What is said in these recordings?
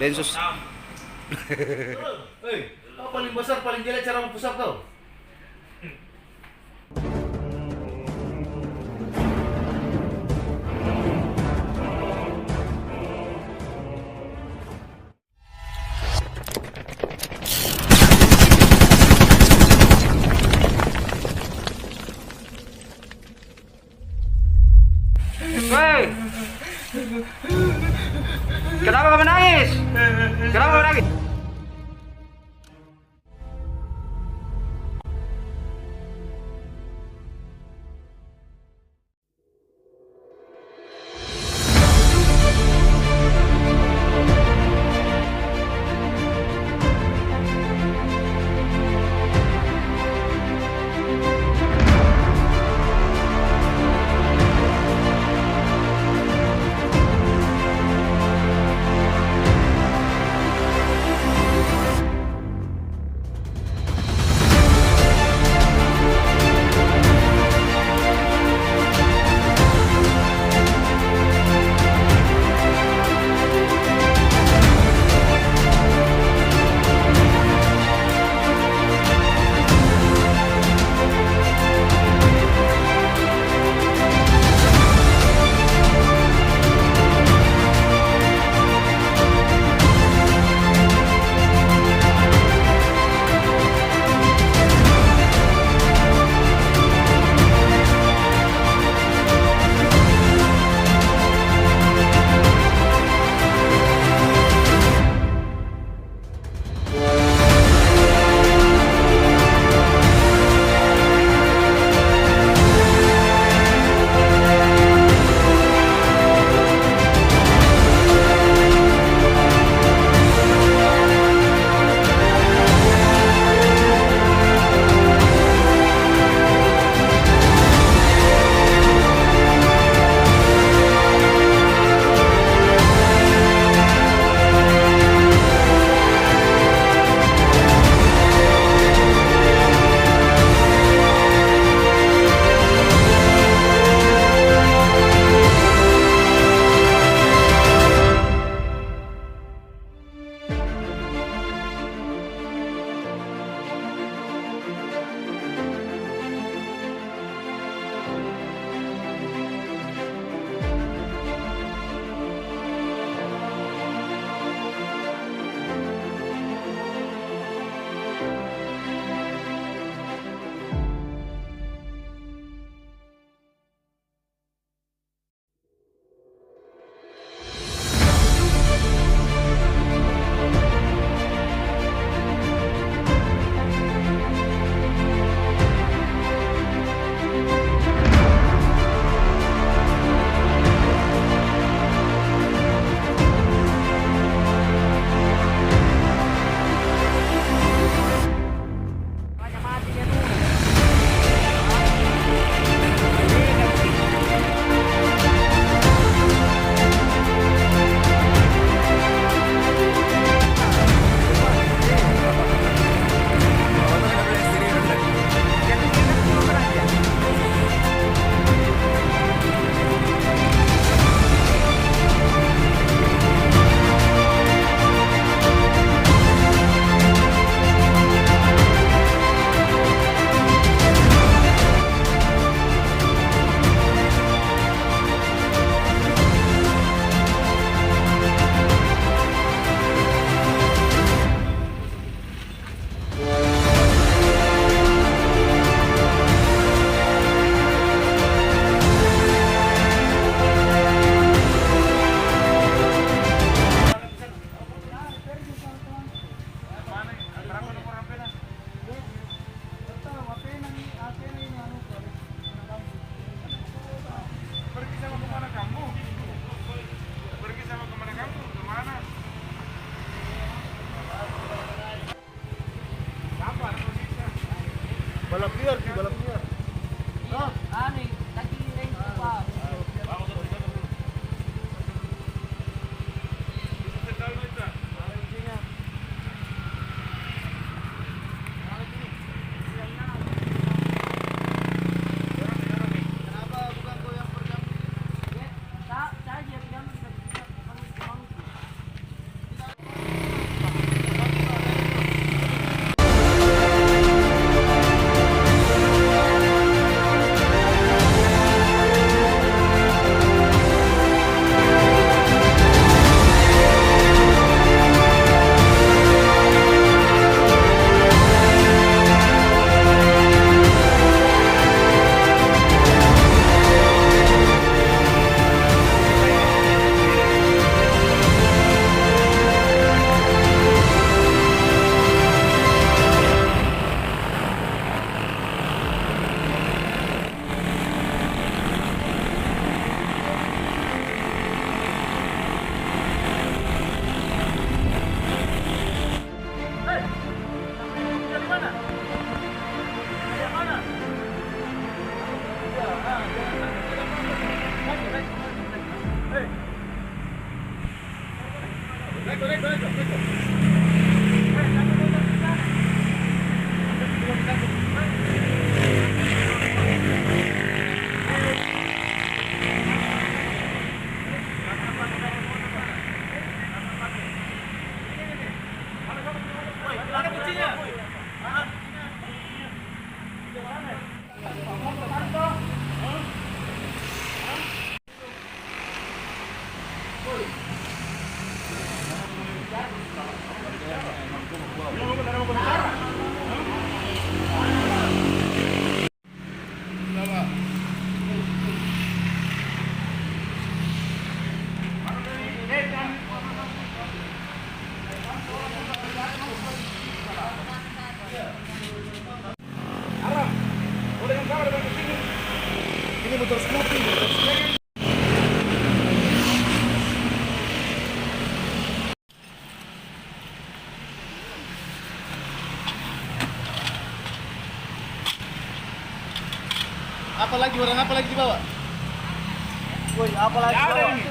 Densus. Hei, kau paling besar, paling jelek cara mempusap kau. Woi, kenapa kamu menangis? Kenapa kamu menangis? Balap liar sih, balap liar. Aneh, tadi range apa? Kenapa bukan kau yang pegang? Saya dia bilang kamu Ini motor Scoopy, motor Scoopy. Apa lagi orang apa lagi dibawa? Woi, apa lagi? Ada Bawa? ini.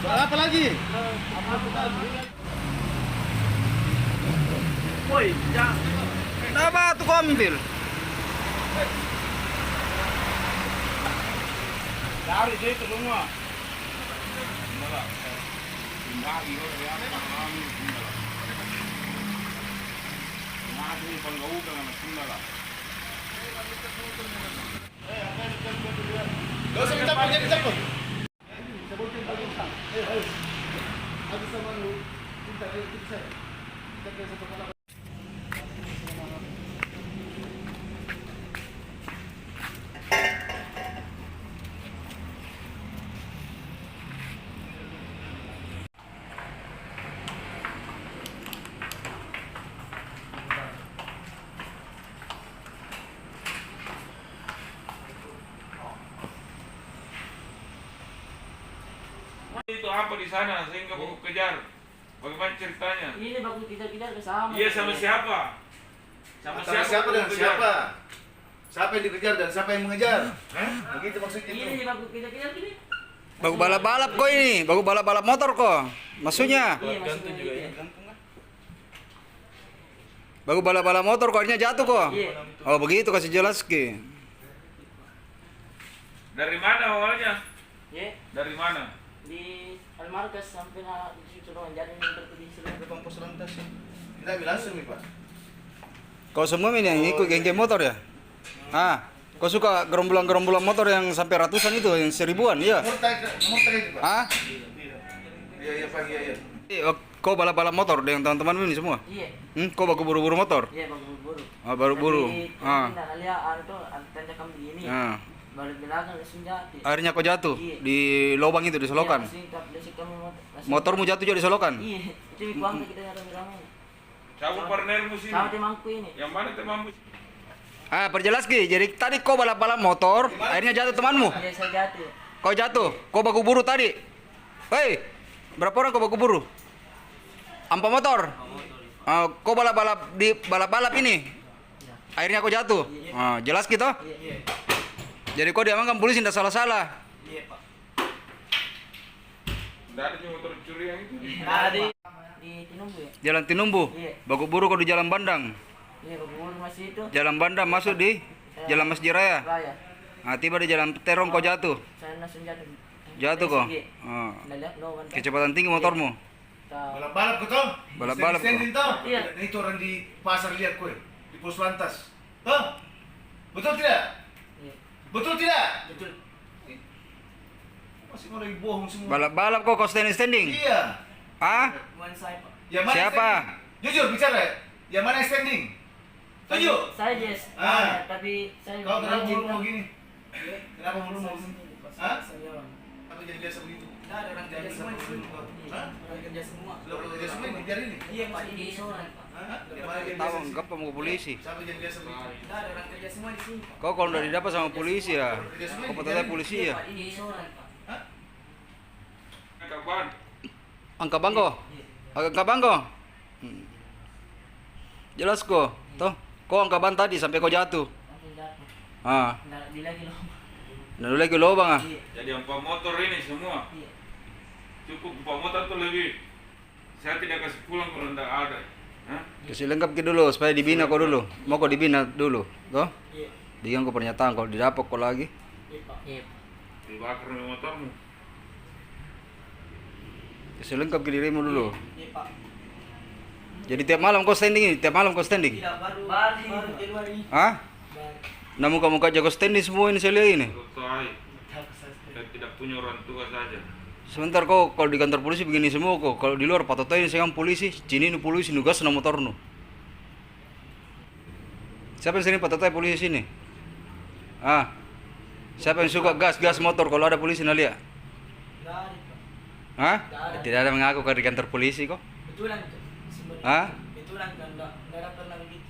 Orang apa lagi? Woi, jangan. Kenapa tuh kau ambil? Dari situ semua. Gak usah dicampur, jangan dicampur. Itu apa di sana sehingga baku kejar? Bagaimana ceritanya? Ini bagus kita ke sama. Iya sama siapa? Antara siapa dengan baku siapa? Siapa yang dikejar dan siapa yang mengejar? Begitu maksudnya itu. Ini bagus kita gini. Baku balap-balap kok ini, baku balap-balap motor kok. Maksudnya, Iya, masuk juga ya. baku balap-balap motor kok akhirnya jatuh kok. Iya. Oh begitu kasih jelas Ki. Dari mana awalnya? Iya. Dari mana? Di Almarkas sampai na di situ doang jadi tertulis di Depan pos lantas ya. Tidak langsung nih Pak. Kau semua ini yang ikut geng-geng motor ya? Ah, kau suka gerombolan-gerombolan motor yang sampai ratusan itu, yang seribuan, iya? Nomor tag itu Pak. Ah? Iya iya Pak, iya iya. Kau balap-balap motor dengan teman-teman ini semua? Iya. Kau baku buru-buru motor? Iya bagus buru. Ah, baru buru. Ah. Nah, lihat itu tanda kami begini. Ah. Balik belakang langsung jatuh. Akhirnya kau jatuh Iya. di lubang itu di solokan. Motormu jatuh juga di solokan? Iya, itu kuang kita rame-rame. Siapa partnermu sini? Sama temanku ini. Yang mana temanmu? Ah, perjelas Ki. Jadi tadi kau balap-balap motor, akhirnya jatuh temanmu. Iya, saya jatuh. Kau jatuh, kau baku buru tadi. Hei, berapa orang kau baku buru? 4 motor. Ah, kau balap-balap di balap-balap ini. Akhirnya kau jatuh. Ah, jelas gitu? Iya. Jadi kau diamankan polisi tidak salah-salah. Iya, Pak. Tidak ada cuma motor curi yang itu. Tadi di Tinumbu ya? Jalan Tinumbu. Iya. Baku buru kau di Jalan Bandang. Iya, bubur masih itu. Jalan Bandang masuk di Jalan Masjid Raya. Raya. Ah, tiba di Jalan Terong kau jatuh. Saya langsung jatuh. Jatuh kau. Iya. Ah. Nggak lihat lo kan. Kecepatan tinggi motormu. Balap-balap kau toh? Balap-balap, Standing toh? Iya. Ini itu orang di pasar lihat kue di pos lantas. Toh? Betul tidak? Iya. Betul tidak? Betul. Masih mau lagi bohong semua. Balap-balap kau standing. Iya. Ah? Bukan saya, Pak. Yang mana Siapa? standing? Jujur bicara. Yang mana yang standing? Setuju? Saya Jess. Ah. Tapi saya Kau kenapa rajin, mulu mau Pak. gini? Kenapa mulu mau gini? Hah? Saya orang. Apa jadi biasa begitu? Nggak ada orang kerja semua di sini. Hah? Orang kerja semua. Lo kerja semua yang kejar ini? Iya, Pak, ini seorang, Pak. Hah? Yang mana yang Tahu biasa? enggak mau polisi. Siapa jadi biasa begitu? Nggak ada orang kerja semua di sini, Pak. Kau kalau udah didapat sama polisi ya, kau potongnya polisi Iya, ya. Pak, ini seorang, Pak. Hah? Kapan? Angka bangko, angka bangko. Jelas kok, toh. Kau angka ban tadi sampai kau jatuh. Langsung jatuh. Ah, Nggak di lagi loh. dan lagi lubang ah. Iya. Jadi 4 motor ini semua. Iya. Cukup 4 motor tuh lebih. Saya tidak kasih pulang kalau tidak ada. Hah? Kasih lengkap ke dulu supaya dibina kau dulu. Mau kau dibina dulu, toh? Iya. Diam kau pernyataan kalau didapat kau lagi. Iya, Pak. Iya. Dibakar dengan motormu. Kasih lengkap ke dirimu dulu. Iya, Pak. Jadi tiap malam kau standing ini, tiap malam kau standing. Tidak baru keluar ini. Hah? Nah muka-muka jago standing semua ini saya lihat ini. Saya tidak punya orang tua saja. Sebentar kau kalau di kantor polisi begini semua kok. Kalau di luar patoto ini saya kan polisi, cini ini polisi nugas na motor nu. Siapa yang sering patoto polisi sini? Ah. Siapa yang suka gas motor kalau ada polisi nalia? Nggak ada, Pak. Hah? Nggak ada. Tidak ada mengaku ke di kantor polisi kok. Betulan itu. Sebenarnya. Hah? Betulan kan nggak ada pernah begitu.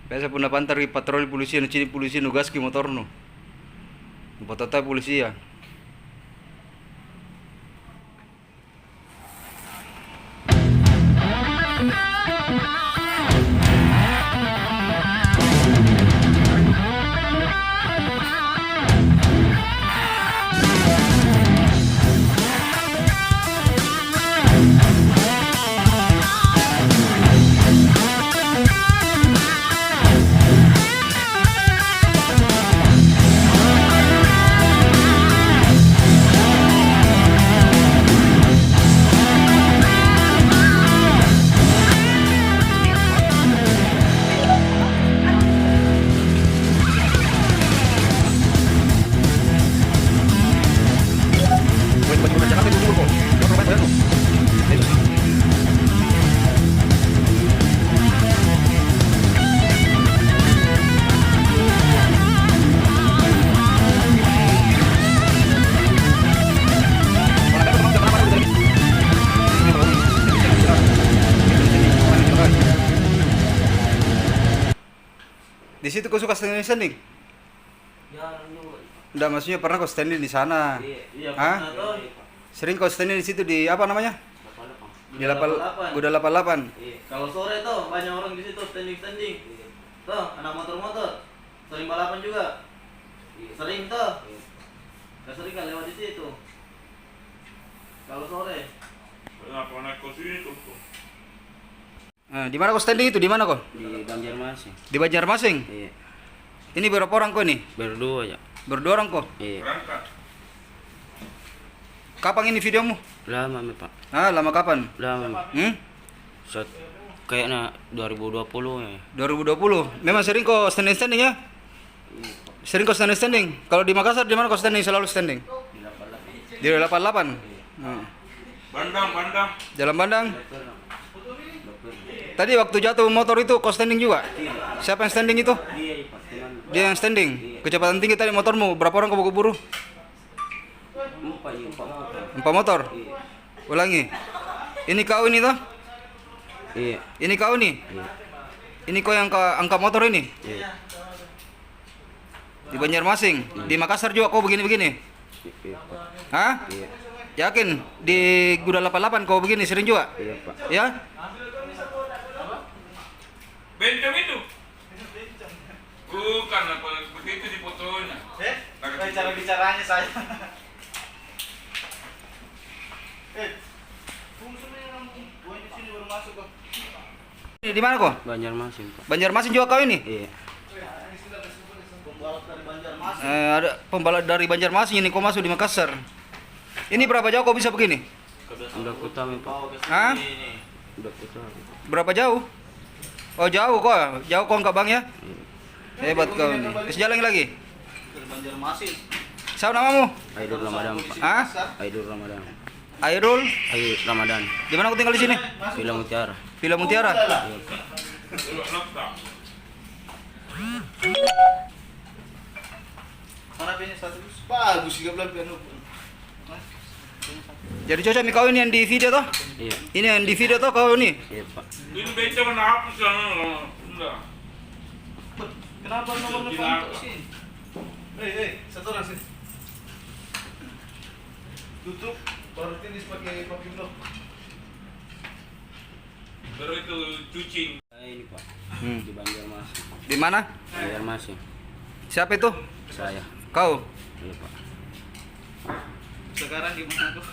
Biasa pun pantar di patroli polisi, cini polisi nugas ki motor nu. Patoto polisi ya. Di situ kau suka standing? Jarang juga. Enggak, maksudnya pernah kau standing di sana? Iya, Hah? pernah tuh. Sering kau standing di situ di apa namanya? Di Kuda 88. Iya. Kalau sore tuh banyak orang di situ standing. Tuh, anak motor-motor. Sering balapan juga. Sering tuh. Gak sering kan lewat di situ. Kalau sore. Kenapa naik ke situ? Di mana kau standing itu? Di mana kau? Di Banjarmasin. Di Banjarmasin. Iya. Ini berapa orang kau nih? Berdua ya. Berdua orang kau. Iya. Berangkat. Kapan ini videomu? Lama mi Pak. Ah, lama kapan? Lama. Saat kayaknya 2020 ya. 2020. Memang sering kau standing ya? Sering kau standing. Kalau di Makassar di mana kau standing? Selalu standing. Di 88. Bandang. Jalan Bandang. Tadi waktu jatuh motor itu kau standing juga? Siapa yang standing itu? Iya Pak. Dia yang standing. Kecepatan tinggi tadi motormu. Berapa orang kau bawa buru? 4 motor. Ulangi. Ini kau ini toh? Iya. Ini kau nih? Ini kau yang angkat motor ini? Iya. Di Banjarmasin. Di Makassar juga kau begini-begini? Iya Pak. Hah? Iya. Yakin? Di Kuda 88 kau begini sering juga? Iya Pak. Ya? Bencong itu. Bukan apa seperti itu di fotonya. Cara bicaranya saya. Di mana kau? Banjarmasin Pak. Banjarmasin juga kau ini? Iya. Ada pembalap dari Banjarmasin ini kau masuk di Makassar. Ini berapa jauh kau bisa begini? Udah kutami Pak. Hah? Udah kutami. Berapa jauh? Oh jauh kok, jauh kok enggak bang ya? Hebat kau ini. Terus jalan lagi? Banjarmasin. Siapa namamu? Aidul Ramadan Pak. Hah? Aidul Ramadan. Airul? Aidul Ramadan. Di mana kau tinggal di sini? Villa Mutiara. Villa Mutiara. Iya Pak. Mana punya satu bagus 13 piano. Jadi cocok nih kau ini yang di video toh? Iya. Ini yang di video toh kau ini? Iya Pak. Ini bencong menghapus yang enggak. Kenapa nomor Kenapa? depan sih? Satu orang sih. Tutup baru tenis pakai blok. Baru itu cuci. Ini Pak. Hmm. Di Banjarmasin. Di mana? Banjarmasin. Siapa itu? Saya. Kau? Iya Pak. Sekarang gimana tuh?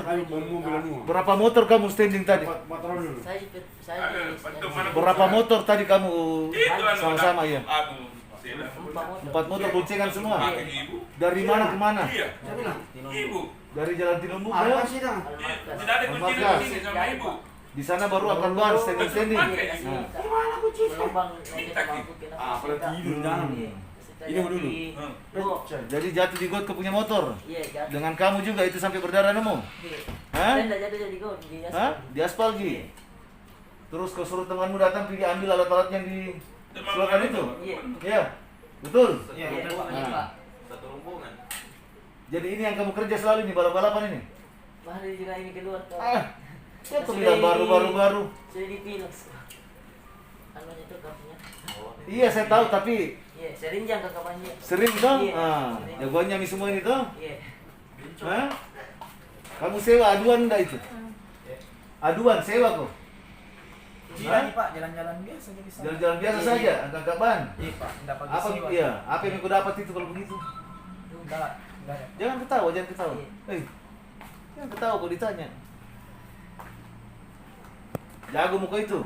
Berapa motor kamu standing tadi? Berapa motor tadi kamu sama-sama ya? Empat motor boncengan semua. Dari mana ke mana? Dari Jalan Tinumbu ke Tidak ada kunci sama ibu. di sana baru akan bar standing. Ini dulu. Jadi jatuh di got kau punya motor. Iya, jatuh. Dengan kamu juga itu sampai berdarah nemu. Hah? Saya enggak jatuh jadi got di Hah? Di aspal Gi. Terus kau suruh temanmu datang pergi ambil alat-alat yang di selokan itu. Iya. Iya. Betul. Iya, betul, Nah. Pak. Satu rombongan. Jadi ini yang kamu kerja selalu nih balap-balapan ini. Hari juga ini keluar tuh. Saya bilang baru. Sudah dipilos. Anunya itu kakinya. Iya saya tahu tapi Iya, sering jangan ke kapannya. sering toh. Iya, sering. Jagoannya mi semua ini toh. Iya. Hah? Kamu sewa aduan enggak itu? Aduan sewa kok. Iya nih Pak, jalan-jalan biasa jadi sama. Jalan-jalan biasa saja, angkat ban. Iya Pak, enggak pakai Apa sewa. iya? Apa yang kau dapat itu kalau begitu? Enggak ada. Jangan ketawa, jangan ketawa. Iya. Jangan ketawa kau ditanya. Jago muka itu.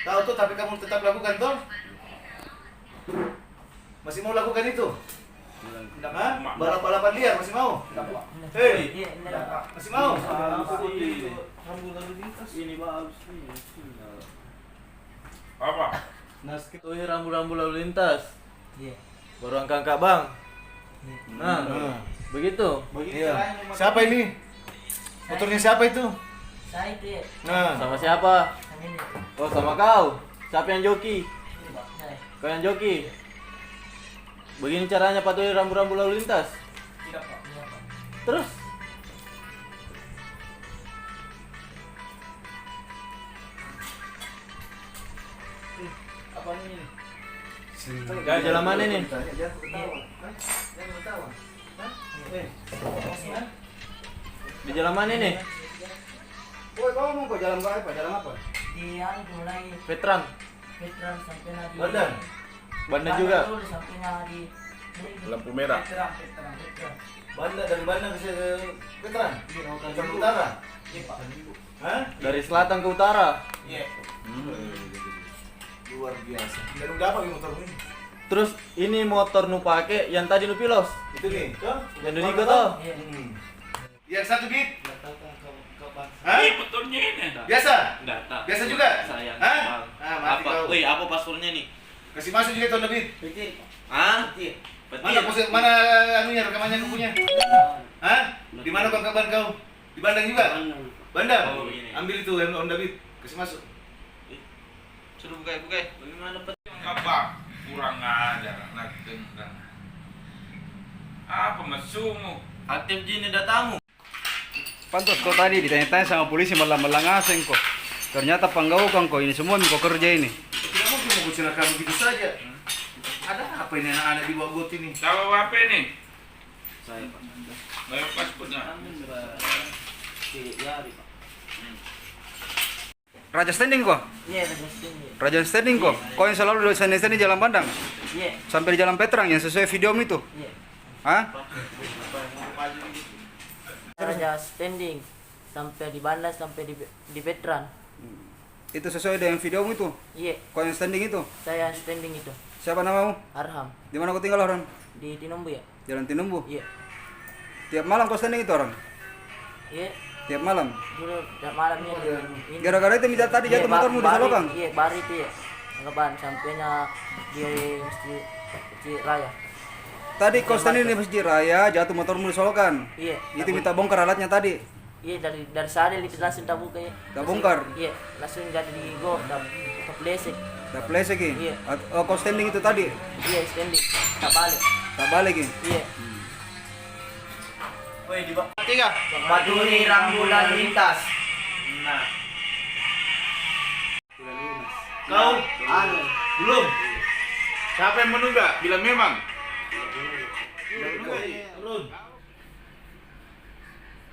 Tahu tuh tapi kamu tetap lakukan toh? Masih mau lakukan itu? Hah? Balap-balapan liar masih mau? Enggak Pak. Hei, Iya, enggak, Pak. masih mau? Ini bagus nih. Apa? Itu rambu-rambu lalu lintas. Iya. Baru angka Bang. Nah, Nah. begitu. Iya. Siapa ini? Motornya siapa itu? Saya itu ya. Nah, Sama siapa? Sama ini. Oh, sama kau. Siapa yang joki? Saya. Kau yang joki. Begini caranya patroli rambu-rambu lalu lintas. Tidak Pak. Iya, Pak. Terus apa ini? jalan mana nih? Jangan ketawa. Hah? Jangan ketawa. Hah? Hah? Di jalan mana nih? Woi, kamu mau kok jalan apa? Jalan apa? Di anu mulai Veteran. Veteran sampai di Badan. Bandar juga. dulu sampai di Lampu merah. Veteran. Bandar dari Bandar ke Veteran. Ke utara. Iya Pak. Hah? Dari selatan ke utara. Iya. Luar biasa. Dan udah apa nih motor ini? Terus ini motor nu pake yang tadi nu pilos. Itu nih, toh? Yang dari Niko toh. Iya. Yang satu git. Hah? Ini betulnya ini. Biasa? Enggak, tak. Biasa juga? Sayang. Hah? Ah, mati kau. Woi, apa paspornya nih? Kasih masuk juga tahun lebih. Hah? Mana pose, mana anunya rekamannya kau punya? Hah? Di mana kau kabar kau? Di Bandang juga? Bandang. Oh, ini. Ambil itu yang Om David. Kasih masuk. Suruh buka. Bagaimana Apa? Kurang ajar anak tenggang. Apa masumu? aktif jini datamu? Pantas kau tadi ditanya-tanya sama polisi malah melangaseng kok. Ternyata panggaukan kau ini semua kau kerja ini. Tidak mungkin mau kecelakaan begitu saja. Ada apa ini anak-anak di bawah got ini? Bawa apa ini? Saya Pak. Bawa paspornya. Raja standing kok. Iya, ada sini. Raja standing kok. Kau yang selalu standing di Jalan Bandang Iya. sampai di Jalan Petrang yang sesuai video itu. Iya. Hah? Raja standing sampai di Bandar sampai di Veteran. Itu sesuai dengan video itu. Iya, Kau yang standing itu. saya standing itu. Siapa namamu? Arham Di mana kau tinggal orang? di Tinumbu ya. Jalan Tinumbu. Iya. Tiap malam kau standing itu orang. Iya. Tiap malam. Dulu malamnya ini. Gara-gara itu minta tadi jatuh motormu di Salokan. Iya, baru itu ya. Anggapan sampainya di Masjid Raya. Tadi kau standing di Masjid Raya, jatuh motormu di Solokan. Iya. Itu minta bongkar alatnya tadi. Iya, dari sadel itu langsung tak buka ya. Tak bongkar? Iya, langsung jadi di go, tak lesek. Tak plesek lagi. Iya. Oh, kau standing itu tadi. Iya, standing. Tak balik. Tak balik lagi. Iya. Woi, di bawah. Patroli rambu lalu lintas. Nah. Kau? Anu. Belum? Siapa yang menunggu? Bilang memang. Turun.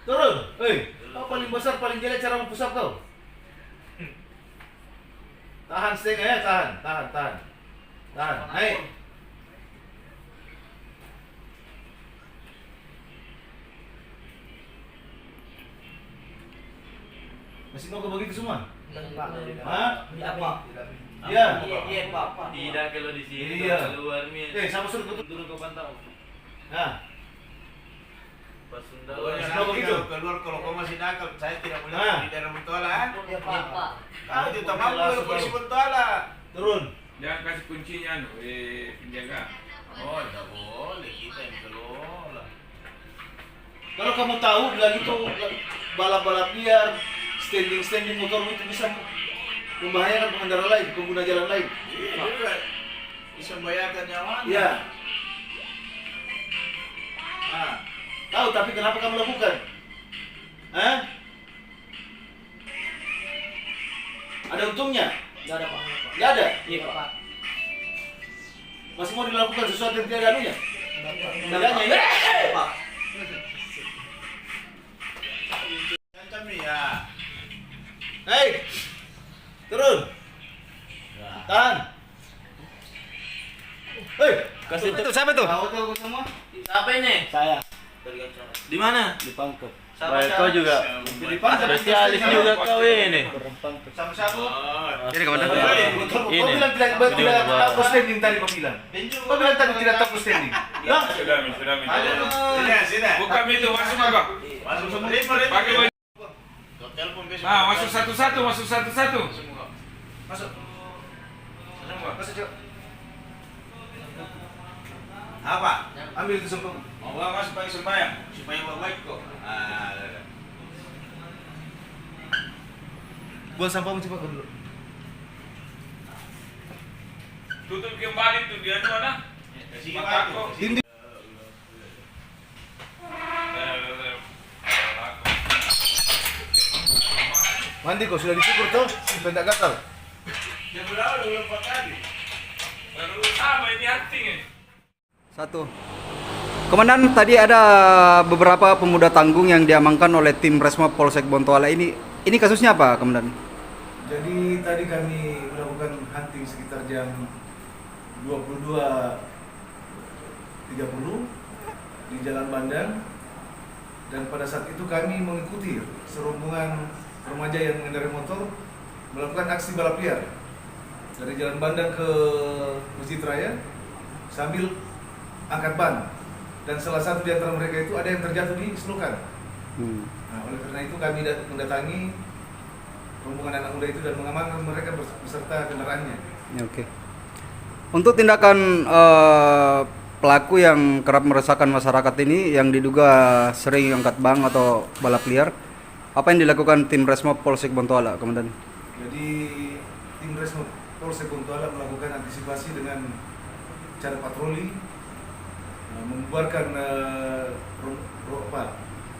Turun. Hei, kau paling besar, paling jelek cara mempusap kau. Tahan setengah ya, tahan. Naik. Masih mau ke begitu semua? Tidak, Hah? Pak. Iya. Iya, Pak. Tidak kalau di sini Iya. keluar min. Sama suruh Turun ke pantau. Nah, Pas Sunda. Pokoknya Kalau nanti begitu. kalau keluar kalau kau masih nakal, saya tidak boleh Ah. di daerah Bontoala. Iya, Pak. Kau tidak mampu kalau polisi Bontoala. turun. Jangan kasih kuncinya penjaga. Oh, tidak boleh kita yang kelola. Kalau kamu tahu bilang itu balap-balap liar, standing motor itu bisa membahayakan pengendara lain, pengguna jalan lain. Iya juga. Bisa membahayakan nyawanya. Iya. Ah. Tahu tapi kenapa kamu lakukan? Hah? Ada untungnya? Tidak ada, Pak. Nggak ada. Iya, Pak. Masih mau dilakukan sesuatu yang tidak anunya? Tidaknya ya? Pak. Ancam nih ya. Hei, turun. Tahan. Hei, Kasih itu siapa itu? tahu tuh semua? Siapa ini? Saya Di mana? di Pangkep. Baik, kau juga. Di Pangkep. Spesialis juga kau ini. Sama siapa? Ini komandan. Kau bilang tidak tahu standing tadi kau bilang. Kau bilang tadi tidak tahu standing. Lah, Sudah, sudah. Sini, sini. Buka itu masuk apa? Masuk semua. Ritme. Pakai baju. Kau telepon besok. Nah, masuk satu-satu. Masuk. masuk coba. Apa? Ambil itu sumpah. Mau gak masuk pakai sembahyang supaya baik kok. Ah, ada. Buang sampahmu coba dulu. Tutup kembali tuh dia tuh mana? Kasih Mataku. Dinding. Mandi kau sudah dicukur tuh, supaya tidak gatal. Dia berlalu lupa tadi. Baru sama ini hunting ini. Satu. Komandan, tadi ada beberapa pemuda tanggung yang diamankan oleh tim Resmo Polsek Bontoala ini. Ini kasusnya apa, Komandan? Jadi tadi kami melakukan hunting sekitar jam 22.30 di Jalan Bandang, dan pada saat itu kami mengikuti serombongan remaja yang mengendarai motor melakukan aksi balap liar dari Jalan Bandang ke Masjid Raya sambil angkat ban, dan salah satu di antara mereka itu ada yang terjatuh di selokan. Nah, oleh karena itu kami mendatangi rombongan anak muda itu dan mengamankan mereka beserta kendaraannya. Ya, oke. Untuk tindakan pelaku yang kerap meresahkan masyarakat ini, yang diduga sering angkat bang atau balap liar, apa yang dilakukan tim Resmo Polsek Bontoala, Komandan? Jadi tim Resmo Polsek Bontoala melakukan antisipasi dengan cara patroli, membubarkan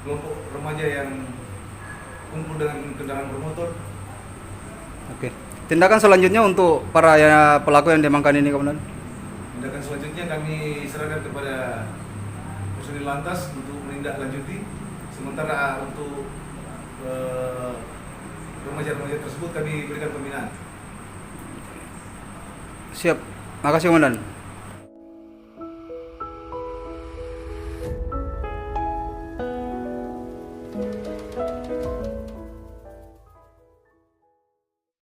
kelompok remaja yang kumpul dengan kendaraan bermotor. Oke. Tindakan selanjutnya untuk para pelaku yang diamankan ini, Komandan? Tindakan selanjutnya kami serahkan kepada personil lantas untuk menindaklanjuti. Sementara untuk remaja-remaja tersebut kami berikan pembinaan. Siap. Makasih, Komandan.